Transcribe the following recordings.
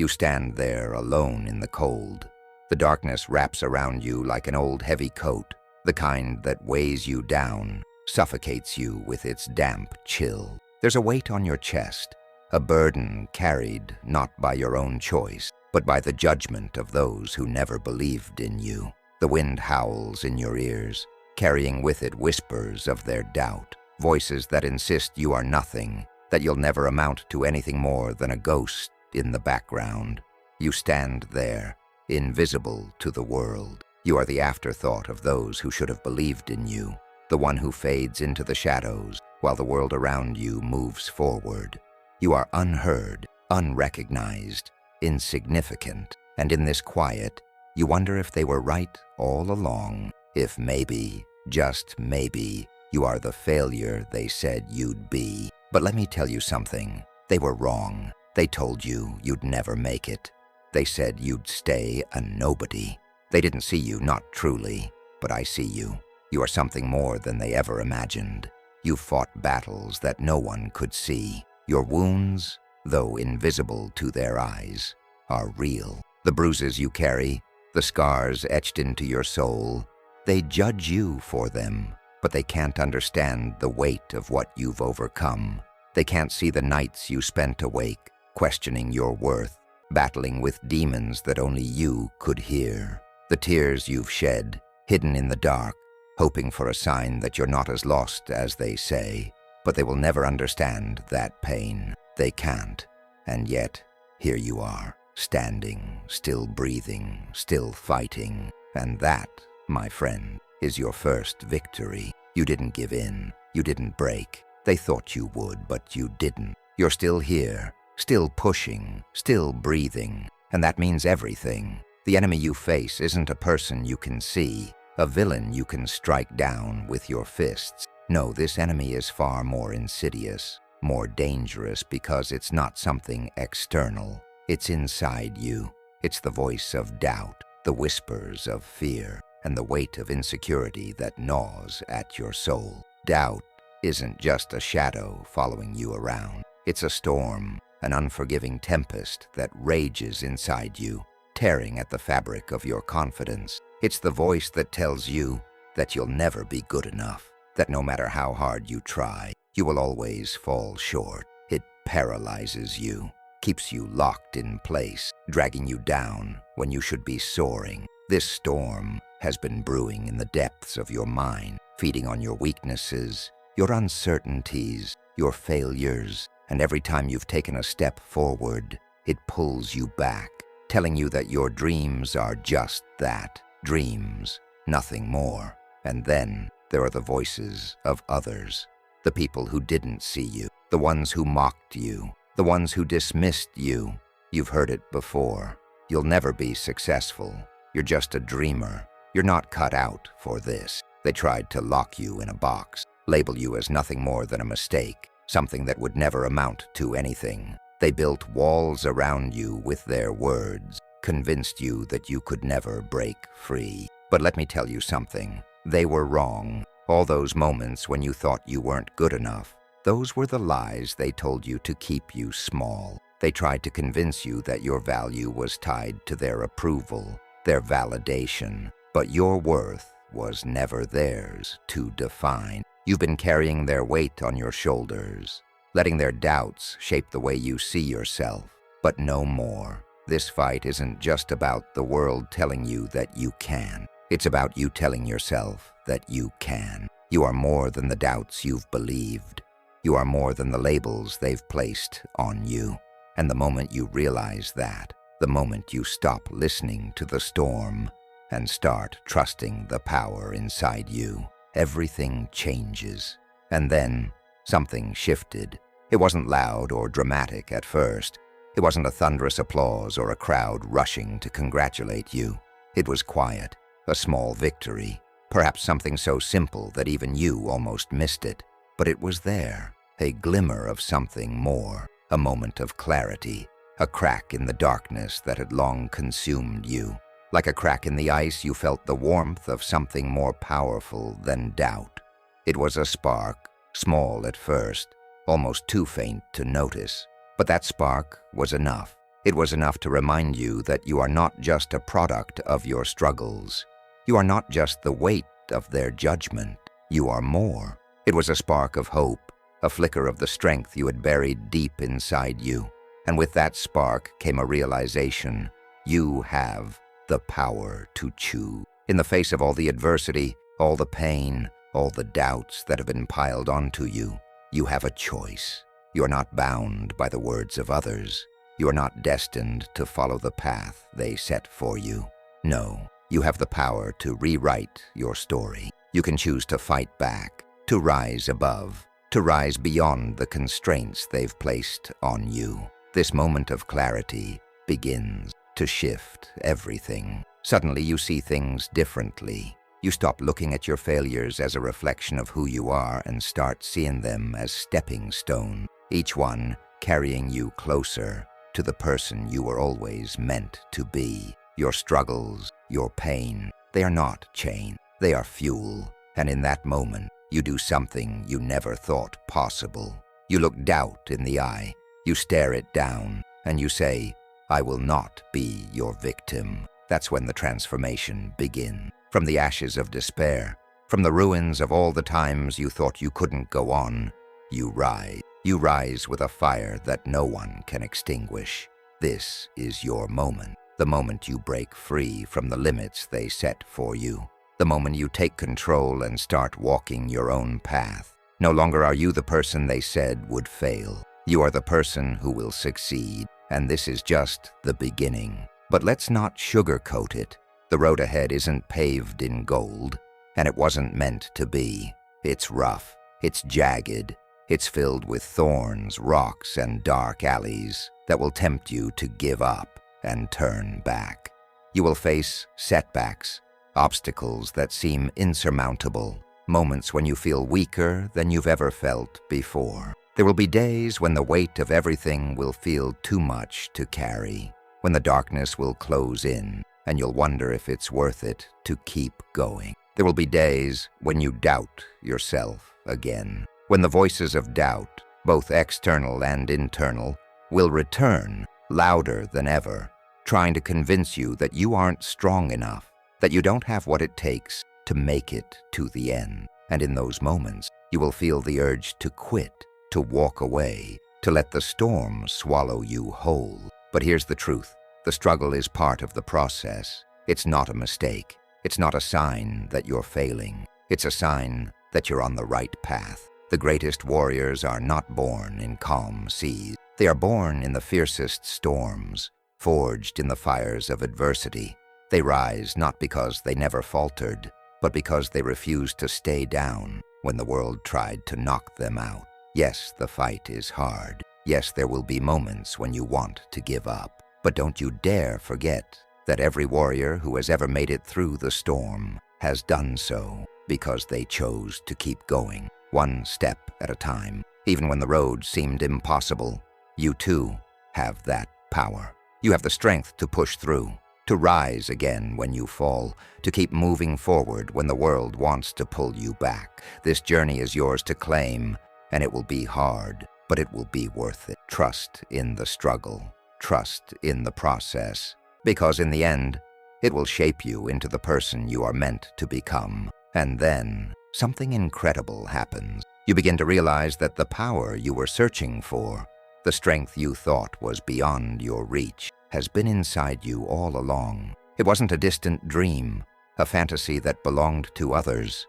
You stand there alone in the cold. The darkness wraps around you like an old heavy coat, the kind that weighs you down, suffocates you with its damp chill. There's a weight on your chest, a burden carried not by your own choice, but by the judgment of those who never believed in you. The wind howls in your ears, carrying with it whispers of their doubt, voices that insist you are nothing, that you'll never amount to anything more than a ghost in the background. You stand there, invisible to the world. You are the afterthought of those who should have believed in you, the one who fades into the shadows while the world around you moves forward. You are unheard, unrecognized, insignificant, and in this quiet, you wonder if they were right all along, if maybe, just maybe, you are the failure they said you'd be. But let me tell you something, they were wrong. They told you you'd never make it. They said you'd stay a nobody. They didn't see you, not truly, but I see you. You are something more than they ever imagined. You fought battles that no one could see. Your wounds, though invisible to their eyes, are real. The bruises you carry, the scars etched into your soul, they judge you for them, but they can't understand the weight of what you've overcome. They can't see the nights you spent awake, questioning your worth, battling with demons that only you could hear. The tears you've shed, hidden in the dark, hoping for a sign that you're not as lost as they say. But they will never understand that pain. They can't. And yet, here you are, standing, still breathing, still fighting. And that, my friend, is your first victory. You didn't give in. You didn't break. They thought you would, but you didn't. You're still here, still pushing, still breathing. And that means everything. The enemy you face isn't a person you can see, a villain you can strike down with your fists. No, this enemy is far more insidious, more dangerous because it's not something external. It's inside you. It's the voice of doubt, the whispers of fear, and the weight of insecurity that gnaws at your soul. Doubt isn't just a shadow following you around. It's a storm, an unforgiving tempest that rages inside you, tearing at the fabric of your confidence. It's the voice that tells you that you'll never be good enough, that no matter how hard you try, you will always fall short. It paralyzes you, keeps you locked in place, dragging you down when you should be soaring. This storm has been brewing in the depths of your mind, feeding on your weaknesses, your uncertainties, your failures, and every time you've taken a step forward, it pulls you back, telling you that your dreams are just that, dreams, nothing more. And then there are the voices of others, the people who didn't see you, the ones who mocked you, the ones who dismissed you. You've heard it before. You'll never be successful. You're just a dreamer. You're not cut out for this. They tried to lock you in a box, label you as nothing more than a mistake, something that would never amount to anything. They built walls around you with their words, convinced you that you could never break free. But let me tell you something. They were wrong. All those moments when you thought you weren't good enough, those were the lies they told you to keep you small. They tried to convince you that your value was tied to their approval, their validation. But your worth was never theirs to define. You've been carrying their weight on your shoulders, letting their doubts shape the way you see yourself. But no more. This fight isn't just about the world telling you that you can. It's about you telling yourself that you can. You are more than the doubts you've believed. You are more than the labels they've placed on you. And the moment you realize that, the moment you stop listening to the storm and start trusting the power inside you, everything changes. And then something shifted. It wasn't loud or dramatic at first. It wasn't a thunderous applause or a crowd rushing to congratulate you. It was quiet, a small victory, perhaps something so simple that even you almost missed it. But it was there, a glimmer of something more, a moment of clarity, a crack in the darkness that had long consumed you. Like a crack in the ice, you felt the warmth of something more powerful than doubt. It was a spark, small at first, almost too faint to notice. But that spark was enough. It was enough to remind you that you are not just a product of your struggles. You are not just the weight of their judgment. You are more. It was a spark of hope, a flicker of the strength you had buried deep inside you. And with that spark came a realization: you have the power to choose. In the face of all the adversity, all the pain, all the doubts that have been piled onto you, you have a choice. You are not bound by the words of others. You are not destined to follow the path they set for you. No, you have the power to rewrite your story. You can choose to fight back, to rise above, to rise beyond the constraints they've placed on you. This moment of clarity begins to shift everything. Suddenly you see things differently. You stop looking at your failures as a reflection of who you are and start seeing them as stepping stones, each one carrying you closer to the person you were always meant to be. Your struggles, your pain, they are not chains, they are fuel. And in that moment, you do something you never thought possible. You look doubt in the eye, you stare it down, and you say, "I will not be your victim." That's when the transformation begins. From the ashes of despair, from the ruins of all the times you thought you couldn't go on, you rise. You rise with a fire that no one can extinguish. This is your moment, the moment you break free from the limits they set for you, the moment you take control and start walking your own path. No longer are you the person they said would fail. You are the person who will succeed, and this is just the beginning. But let's not sugarcoat it. The road ahead isn't paved in gold, and it wasn't meant to be. It's rough, it's jagged, it's filled with thorns, rocks, and dark alleys that will tempt you to give up and turn back. You will face setbacks, obstacles that seem insurmountable, moments when you feel weaker than you've ever felt before. There will be days when the weight of everything will feel too much to carry, when the darkness will close in, and you'll wonder if it's worth it to keep going. There will be days when you doubt yourself again, when the voices of doubt, both external and internal, will return louder than ever, trying to convince you that you aren't strong enough, that you don't have what it takes to make it to the end. And in those moments, you will feel the urge to quit, to walk away, to let the storm swallow you whole. But here's the truth. The struggle is part of the process. It's not a mistake. It's not a sign that you're failing. It's a sign that you're on the right path. The greatest warriors are not born in calm seas. They are born in the fiercest storms, forged in the fires of adversity. They rise not because they never faltered, but because they refused to stay down when the world tried to knock them out. Yes, the fight is hard. Yes, there will be moments when you want to give up. But don't you dare forget that every warrior who has ever made it through the storm has done so because they chose to keep going, one step at a time. Even when the road seemed impossible, you too have that power. You have the strength to push through, to rise again when you fall, to keep moving forward when the world wants to pull you back. This journey is yours to claim, and it will be hard, but it will be worth it. Trust in the struggle. Trust in the process, because in the end, it will shape you into the person you are meant to become. And then, something incredible happens. You begin to realize that the power you were searching for, the strength you thought was beyond your reach, has been inside you all along. It wasn't a distant dream, a fantasy that belonged to others.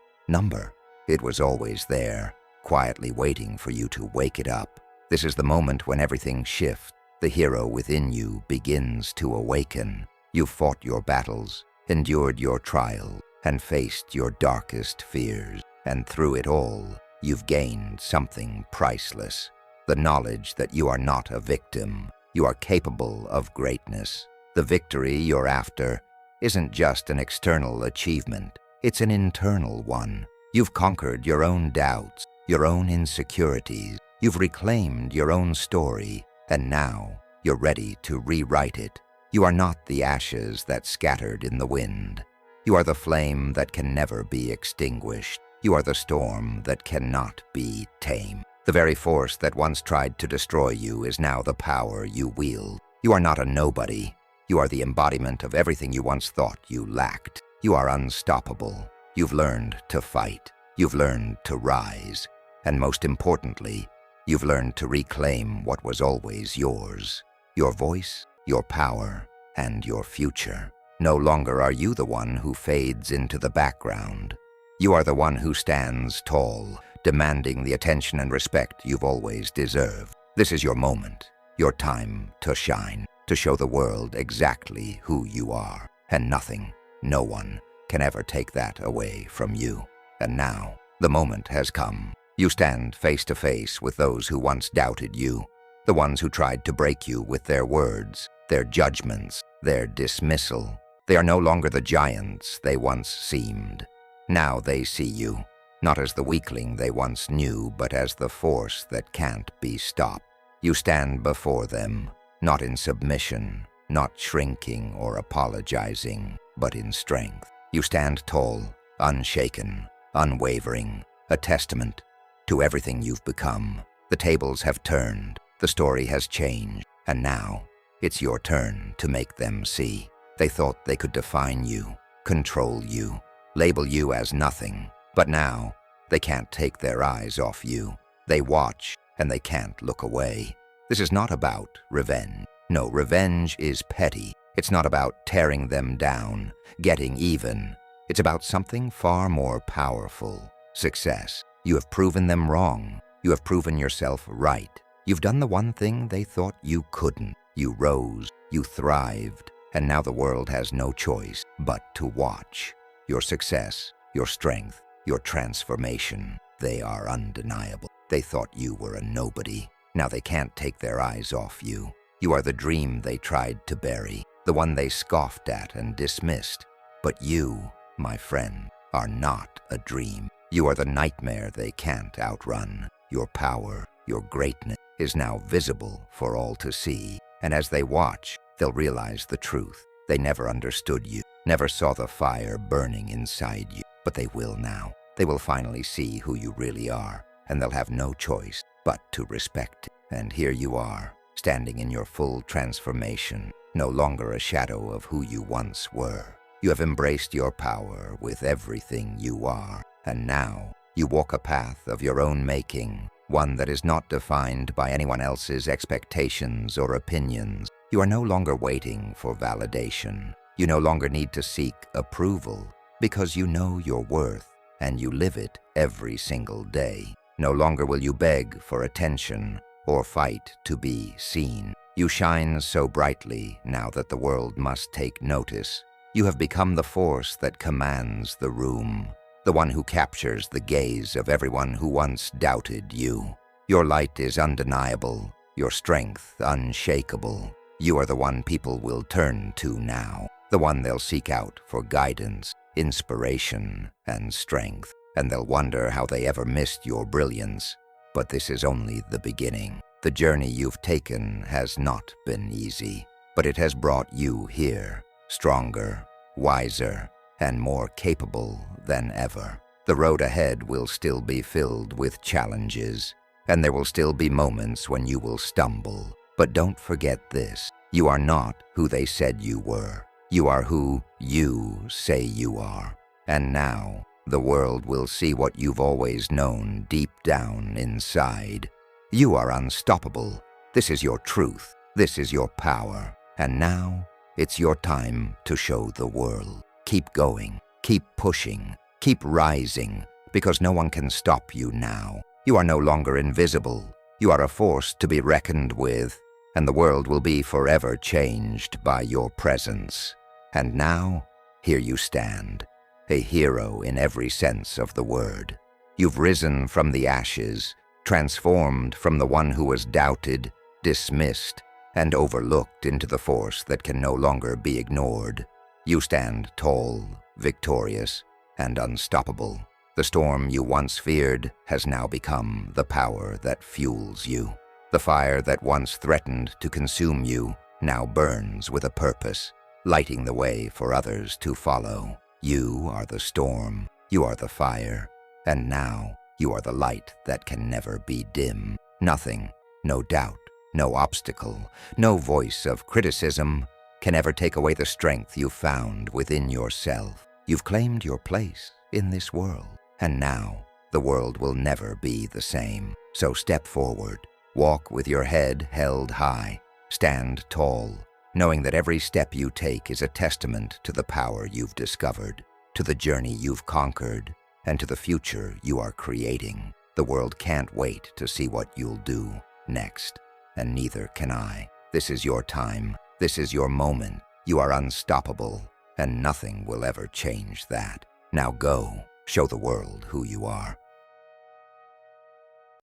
It was always there, quietly waiting for you to wake it up. This is the moment when everything shifts. The hero within you begins to awaken. You've fought your battles, endured your trials, and faced your darkest fears. And through it all, you've gained something priceless. The knowledge that you are not a victim. You are capable of greatness. The victory you're after isn't just an external achievement. It's an internal one. You've conquered your own doubts, your own insecurities. You've reclaimed your own story. And now, you're ready to rewrite it. You are not the ashes that scattered in the wind. You are the flame that can never be extinguished. You are the storm that cannot be tamed. The very force that once tried to destroy you is now the power you wield. You are not a nobody. You are the embodiment of everything you once thought you lacked. You are unstoppable. You've learned to fight. You've learned to rise. And most importantly, you've learned to reclaim what was always yours. Your voice, your power, and your future. No longer are you the one who fades into the background. You are the one who stands tall, demanding the attention and respect you've always deserved. This is your moment, your time to shine, to show the world exactly who you are. And nothing, no one, can ever take that away from you. And now, the moment has come. You stand face to face with those who once doubted you, the ones who tried to break you with their words, their judgments, their dismissal. They are no longer the giants they once seemed. Now they see you, not as the weakling they once knew, but as the force that can't be stopped. You stand before them, not in submission, not shrinking or apologizing, but in strength. You stand tall, unshaken, unwavering, a testament to everything you've become. The tables have turned, the story has changed, and now it's your turn to make them see. They thought they could define you, control you, label you as nothing, but now they can't take their eyes off you. They watch, and they can't look away. This is not about revenge. No, revenge is petty. It's not about tearing them down, getting even. It's about something far more powerful: success. You have proven them wrong. You have proven yourself right. You've done the one thing they thought you couldn't. You rose, you thrived, and now the world has no choice but to watch. Your success, your strength, your transformation, they are undeniable. They thought you were a nobody. Now they can't take their eyes off you. You are the dream they tried to bury, the one they scoffed at and dismissed. But you, my friend, are not a dream. You are the nightmare they can't outrun. Your power, your greatness is now visible for all to see. And as they watch, they'll realize the truth. They never understood you, never saw the fire burning inside you. But they will now. They will finally see who you really are, and they'll have no choice but to respect it. And here you are, standing in your full transformation, no longer a shadow of who you once were. You have embraced your power with everything you are, and now you walk a path of your own making, one that is not defined by anyone else's expectations or opinions. You are no longer waiting for validation. You no longer need to seek approval, because you know your worth, and you live it every single day. No longer will you beg for attention or fight to be seen. You shine so brightly now that the world must take notice. You have become the force that commands the room, the one who captures the gaze of everyone who once doubted you. Your light is undeniable, your strength unshakable. You are the one people will turn to now, the one they'll seek out for guidance, inspiration, and strength. And they'll wonder how they ever missed your brilliance. But this is only the beginning. The journey you've taken has not been easy, but it has brought you here, stronger, wiser, and more capable than ever. The road ahead will still be filled with challenges, and there will still be moments when you will stumble. But don't forget this: you are not who they said you were. You are who you say you are. And now, the world will see what you've always known deep down inside. You are unstoppable. This is your truth. This is your power. And now, it's your time to show the world. Keep going. Keep pushing. Keep rising, because no one can stop you now. You are no longer invisible. You are a force to be reckoned with, and the world will be forever changed by your presence. And now, here you stand. A hero in every sense of the word. You've risen from the ashes, transformed from the one who was doubted, dismissed, and overlooked into the force that can no longer be ignored. You stand tall, victorious, and unstoppable. The storm you once feared has now become the power that fuels you. The fire that once threatened to consume you now burns with a purpose, lighting the way for others to follow. You are the storm, you are the fire, and now you are the light that can never be dim. Nothing, no doubt, No obstacle, no voice of criticism can ever take away the strength you found within yourself. You've claimed your place in this world, and now the world will never be the same. So step forward, walk with your head held high, stand tall, knowing that every step you take is a testament to the power you've discovered, to the journey you've conquered, and to the future you are creating. The world can't wait to see what you'll do next, and neither can I. This is your time. This is your moment. You are unstoppable, and nothing will ever change that. Now go, show the world who you are.